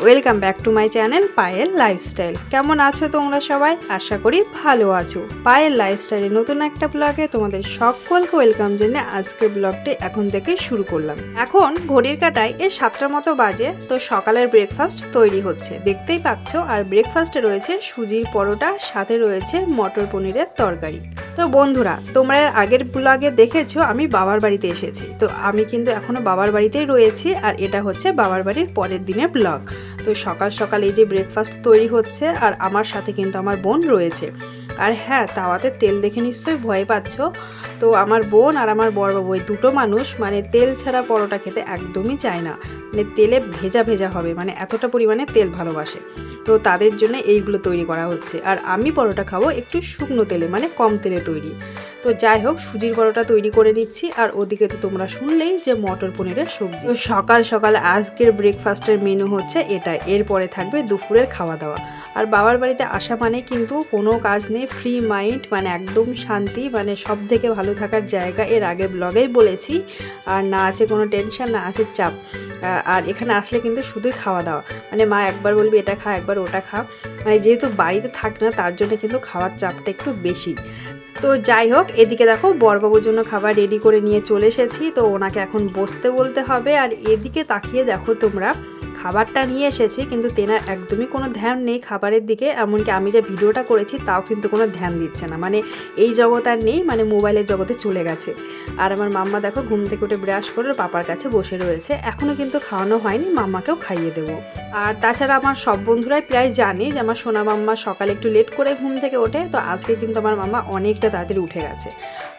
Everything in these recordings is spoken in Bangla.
Welcome back to my channel Payel lifestyle. কেমন আছো তোমরা সবাই? আশা করি ভালো আছো। পায়েল লাইফস্টাইলের নতুন একটা ব্লগে তোমাদের সকলকে ওয়েলকাম জানিয়ে আজকের ব্লগটি এখন থেকে শুরু করলাম। এখন ঘড়ির কাঁটায় 7টার মতো বাজে। তো সকালের ব্রেকফাস্ট তৈরি হচ্ছে, দেখতেই পাচ্ছ। আর ব্রেকফাস্টে রয়েছে সুজির পরোটা, সাথে রয়েছে মটর পনিরের তরকারি। তো বন্ধুরা, তোমরা আগের ব্লগে দেখেছো আমি বাবার বাড়িতে এসেছি। তো আমি কিন্তু এখনো বাবার বাড়িতেই রয়েছি, আর এটা হচ্ছে বাবার বাড়ির পরের দিনের ব্লগ। তো সকাল সকাল এই যে ব্রেকফাস্ট তৈরি হচ্ছে, আর আমার সাথে কিন্তু আমার বোন রয়েছে। আর হ্যাঁ, তাওয়াতে তেল দেখে নিশ্চয়ই ভয় পাচ্ছ। তো আমার বোন আর আমার বড়বাবু এই দুটো মানুষ মানে তেল ছাড়া পরোটা খেতে একদমই চায় না। মানে তেলে ভেজা ভেজা হবে, মানে এতটা পরিমাণে তেল ভালোবাসে। তো তাদের জন্য এইগুলো তৈরি করা হচ্ছে। আর আমি পরোটা খাবো একটু শুকনো তেলে, মানে কম তেলে তৈরি। তো যাই হোক, সুজির পরোটা তৈরি করে নিচ্ছি। আর ওদিকে তো তোমরা শুনলেই যে মটর পনিরের সবজি। তো সকাল সকাল আজকের ব্রেকফাস্টের মেনু হচ্ছে এটাই। এরপরে থাকবে দুপুরের খাওয়া দাওয়া। আর বাবার বাড়িতে আসা মানে কিন্তু কোনো কাজ নেই, ফ্রি মাইন্ড, মানে একদম শান্তি, মানে সব থেকে ভালো থাকার জায়গা। এর আগে ব্লগেই বলেছি। আর না আছে কোনো টেনশন, না আছে চাপ। আর এখানে আসলে কিন্তু শুধুই খাওয়া দাওয়া, মানে মা একবার বলবে এটা খা, একবার ওটা খা। মানে যেহেতু বাড়িতে থাকে না, তার জন্য কিন্তু খাওয়ার চাপটা একটু বেশি। তো যাই হোক, এদিকে দেখো বড়বাবুর জন্য খাবার রেডি করে নিয়ে চলে এসেছি। তো ওনাকে এখন বসতে বলতে হবে। আর এদিকে তাকিয়ে দেখো তোমরা, খাবারটা নিয়ে এসেছি কিন্তু তেনার একদমই কোনো ধ্যান নেই খাবারের দিকে। এমনকি আমি যে ভিডিওটা করেছি তাও কিন্তু কোনো ধ্যান দিচ্ছে না, মানে এই জগৎ আর নেই, মানে মোবাইলের জগতে চলে গেছে। আর আমার মাম্মা দেখো ঘুম থেকে উঠে ব্রাশ করে পাপার কাছে বসে রয়েছে। এখনও কিন্তু খাওয়ানো হয়নি, মাম্মাকেও খাইয়ে দেবো। আর তাছাড়া আমার সব বন্ধুরাই প্রায় জানে যে আমার সোনা মাম্মা সকালে একটু লেট করে ঘুম থেকে ওঠে। তো আজকে কিন্তু আমার মাম্মা অনেকটা তাড়াতাড়ি উঠে গেছে।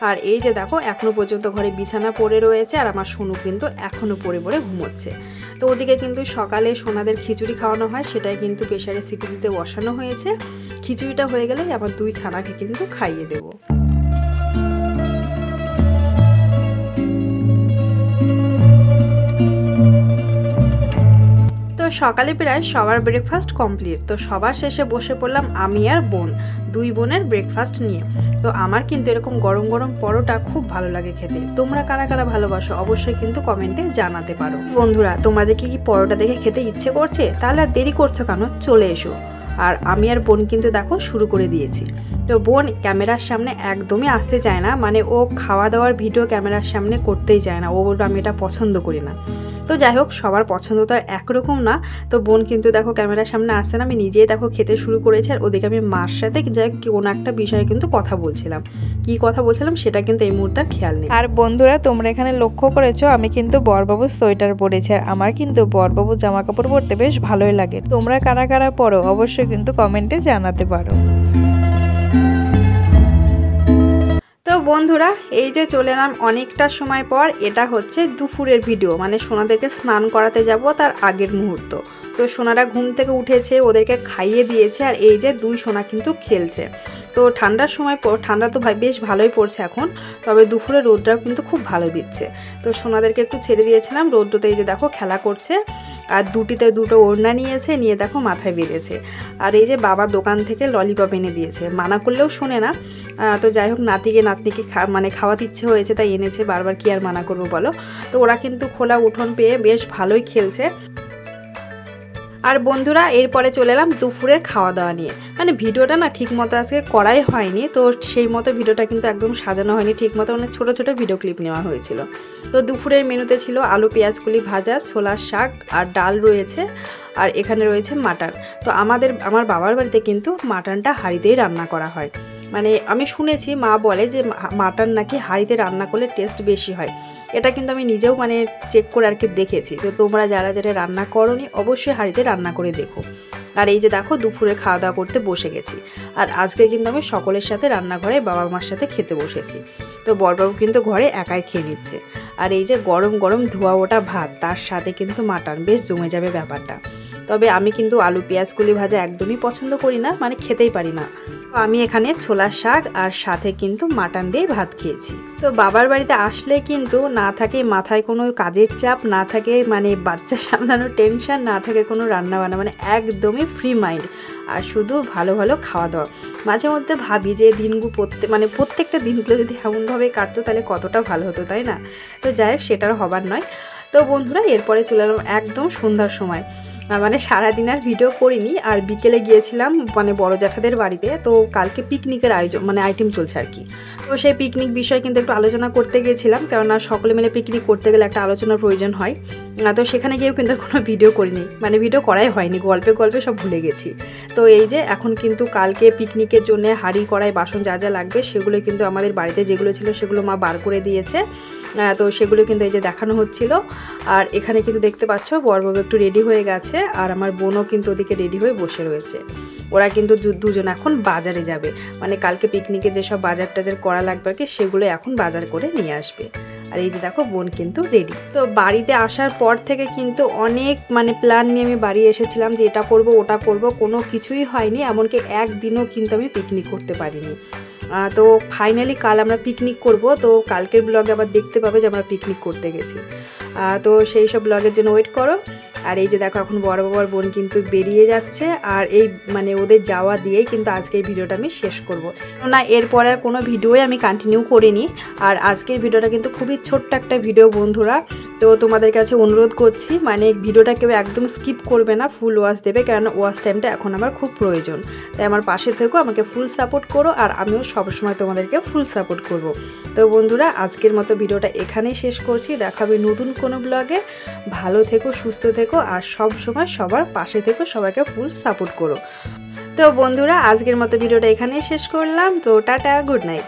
আর এই যে দেখো, এখনও পর্যন্ত ঘরে বিছানা পড়ে রয়েছে, আর আমার সোনু কিন্তু এখনও পড়ে পড়ে ঘুমোচ্ছে। তো ওদিকে কিন্তু সকালে সোনাদের খিচুড়ি খাওয়ানো হয়, সেটাই কিন্তু প্রেসারে সিটি দিতে বসানো হয়েছে। খিচুড়িটা হয়ে গেলে আবার 2 ছানাকে কিন্তু খাইয়ে দেবো। সকালে প্রায় সবার ব্রেকফাস্ট কমপ্লিট। তো সবার শেষে বসে পড়লাম আমি আর বোন, 2 বোনের ব্রেকফাস্ট নিয়ে। তো আমার কিন্তু এরকম গরম গরম পরোটা খুব ভালো লাগে খেতে। তোমরা কারা কারা ভালোবাসো অবশ্যই কিন্তু কমেন্টে জানাতে পারো। বন্ধুরা, তোমাদেরকে কি পরোটা দেখে খেতে ইচ্ছে করছে? তাহলে আর দেরি করছো কেন, চলে এসো। আর আমি আর বোন কিন্তু দেখো শুরু করে দিয়েছি। তো বোন ক্যামেরার সামনে একদমই আসতে চায় না, মানে ও খাওয়া দাওয়ার ভিডিও ক্যামেরার সামনে করতেই চায় না। ও বলবে আমি এটা পছন্দ করি না। তো যাই হোক, সবার পছন্দ তো আর একরকম না। তো বোন কিন্তু দেখো ক্যামেরার সামনে আসছে না, আমি নিজেই দেখো খেতে শুরু করেছি। আর ওদিকে আমি মার সাথে যাই কোনো একটা বিষয়ে কিন্তু কথা বলছিলাম। কি কথা বলছিলাম সেটা কিন্তু এই মুহূর্তে খেয়াল নেই। আর বন্ধুরা, তোমরা এখানে লক্ষ্য করেছো আমি কিন্তু বরবাবুর সোয়েটার পরেছি। আর আমার কিন্তু বরবাবুর জামা কাপড় পরতে বেশ ভালোই লাগে। তোমরা কারা কারা পরো অবশ্যই কিন্তু কমেন্টে জানাতে পারো। তো বন্ধুরা, এই যে চলে এলাম অনেকটা সময় পর। এটা হচ্ছে দুপুরের ভিডিও, মানে সোনাদেরকে স্নান করাতে যাব তার আগের মুহূর্ত। তো সোনারা ঘুম থেকে উঠেছে, ওদেরকে খাইয়ে দিয়েছে। আর এই যে 2 সোনা কিন্তু খেলছে। তো ঠান্ডার সময় ঠান্ডা তো বেশ ভালোই পড়ছে এখন, তবে দুপুরে রোদটাও কিন্তু খুব ভালো দিচ্ছে। তো সোনাদেরকে একটু ছেড়ে দিয়েছিলাম রোদ্রতে, এই যে দেখো খেলা করছে। আর দুটো ওড়না নিয়েছে, নিয়ে দেখো মাথায় বেঁধেছে। আর এই যে বাবা দোকান থেকে ললিপপ এনে দিয়েছে, মানা করলেও শোনে না। তো যাই হোক, নাতনিকে মানে খাওয়াতে ইচ্ছে হয়েছে তাই এনেছে, বারবার কি আর মানা করবো বলো। তো ওরা কিন্তু খোলা উঠোন পেয়ে বেশ ভালোই খেলছে। আর বন্ধুরা, এরপরে চলে এলাম দুপুরের খাওয়া দাওয়া নিয়ে। মানে ভিডিওটা না ঠিক মতো আজকে করাই হয়নি, তো সেই মতো ভিডিওটা কিন্তু একদম সাজানো হয়নি ঠিক মতো, অনেক ছোটো ছোটো ভিডিও ক্লিপ নেওয়া হয়েছিল। তো দুপুরের মেনুতে ছিল আলু পেঁয়াজকলি ভাজা, ছোলার শাক আর ডাল রয়েছে। আর এখানে রয়েছে মাটন। তো আমার বাবার বাড়িতে কিন্তু মাটনটা হাঁড়িতেই রান্না করা হয়। মানে আমি শুনেছি, মা বলে যে মাটন নাকি হাঁড়িতে রান্না করলে টেস্ট বেশি হয়। এটা কিন্তু আমি নিজেও মানে চেক করে আর কি দেখেছি। তো তোমরা যারা যারা রান্না করোনি অবশ্যই হাঁড়িতে রান্না করে দেখো। আর এই যে দেখো দুপুরে খাওয়া দাওয়া করতে বসে গেছি। আর আজকে কিন্তু আমি সকলের সাথে রান্নাঘরে বাবা মার সাথে খেতে বসেছি। তো বড়বাবু কিন্তু ঘরে একাই খেয়ে নিচ্ছে। আর এই যে গরম গরম ধোয়া ওটা ভাত, তার সাথে কিন্তু মাটন, বেশ জমে যাবে ব্যাপারটা। তবে আমি কিন্তু আলু পেঁয়াজকলি ভাজা একদমই পছন্দ করি না, মানে খেতেই পারি না। তো আমি এখানে ছোলার শাক আর সাথে কিন্তু মাটন দিয়ে ভাত খেয়েছি। তো বাবার বাড়িতে আসলে কিন্তু না থাকে মাথায় কোনো কাজের চাপ, না থাকে মানে বাচ্চা সামলানোর টেনশন, না থাকে কোনো রান্নাবান্না, মানে একদমই ফ্রি মাইন্ড। আর শুধু ভালো ভালো খাওয়া দাওয়া। মাঝে মধ্যে ভাবি যে দিনগুলো প্রত্যেকটা দিনগুলো যদি এমনভাবে কাটতো তাহলে কতটা ভালো হতো, তাই না? তো যাই হোক, সেটার হবার নয়। তো বন্ধুরা, এরপরে চলে এলাম একদম সন্ধ্যার সময়। মানে সারাদিন আর ভিডিও করিনি। আর বিকেলে গিয়েছিলাম মানে বড় জ্যাঠাদের বাড়িতে, তো কালকে পিকনিকের আয়োজন মানে আইটেম চলছে আর কি। তো সেই পিকনিক বিষয়ে কিন্তু একটু আলোচনা করতে গিয়েছিলাম, কেননা সকলে মিলে পিকনিক করতে গেলে একটা আলোচনার প্রয়োজন হয়। তো সেখানে গিয়েও কিন্তু কোনো ভিডিও করিনি, মানে ভিডিও করাই হয়নি, গল্পে গল্পে সব ভুলে গেছি। তো এই যে এখন কিন্তু কালকে পিকনিকের জন্য হাঁড়ি কড়াই বাসন যা যা লাগবে সেগুলো কিন্তু আমাদের বাড়িতে যেগুলো ছিল সেগুলো মা বার করে দিয়েছে। তো সেগুলো কিন্তু এই যে দেখানো হচ্ছিল। আর এখানে কিন্তু দেখতে পাচ্ছ বড়বাবু একটু রেডি হয়ে গেছে, আর আমার বোনও কিন্তু ওদিকে রেডি হয়ে বসে রয়েছে। ওরা কিন্তু দুজন এখন বাজারে যাবে, মানে কালকে পিকনিকে যেসব বাজার টাজার করা লাগবে আর কি সেগুলো এখন বাজার করে নিয়ে আসবে। আর এই যে দেখো বোন কিন্তু রেডি। তো বাড়িতে আসার পর থেকে কিন্তু অনেক মানে প্ল্যান নিয়ে আমি বাড়ি এসেছিলাম যে এটা করব ওটা করব, কোনো কিছুই হয়নি, এমনকি একদিনও কিন্তু আমি পিকনিক করতে পারিনি। তো ফাইনালি কাল আমরা পিকনিক করব, তো কালকের ব্লগে আবার দেখতে পাবে যে আমরা পিকনিক করতে গেছি। তো সেই সব ব্লগের জন্য ওয়েট করো। আর এই যে দেখো এখন বড় বাবার বোন কিন্তু বেরিয়ে যাচ্ছে, আর এই মানে ওদের যাওয়া দিয়েই কিন্তু আজকের ভিডিওটা আমি শেষ করব না, এরপরে আর কোনো ভিডিওই আমি কন্টিনিউ করিনি। আর আজকের ভিডিওটা কিন্তু খুবই ছোট্ট একটা ভিডিও বন্ধুরা, তো তোমাদের কাছে অনুরোধ করছি মানে ভিডিওটা কেউ একদম স্কিপ করবে না, ফুল ওয়াচ দেবে, কারণ ওয়াচ টাইমটা এখন আমার খুব প্রয়োজন। তাই আমার পাশে থেকেও আমাকে ফুল সাপোর্ট করো, আর আমিও সবসময় তোমাদেরকে ফুল সাপোর্ট করব। তো বন্ধুরা আজকের মতো ভিডিওটা এখানেই শেষ করছি, দেখাবে নতুন কোনো ব্লগে। ভালো থেকো, সুস্থ থেকো, আর সব সময় সবার পাশে থেকো, সবাইকে ফুল সাপোর্ট করো। তো বন্ধুরা আজকের মতো ভিডিওটা এখানেই শেষ করলাম, তো টাটা, গুড নাইট।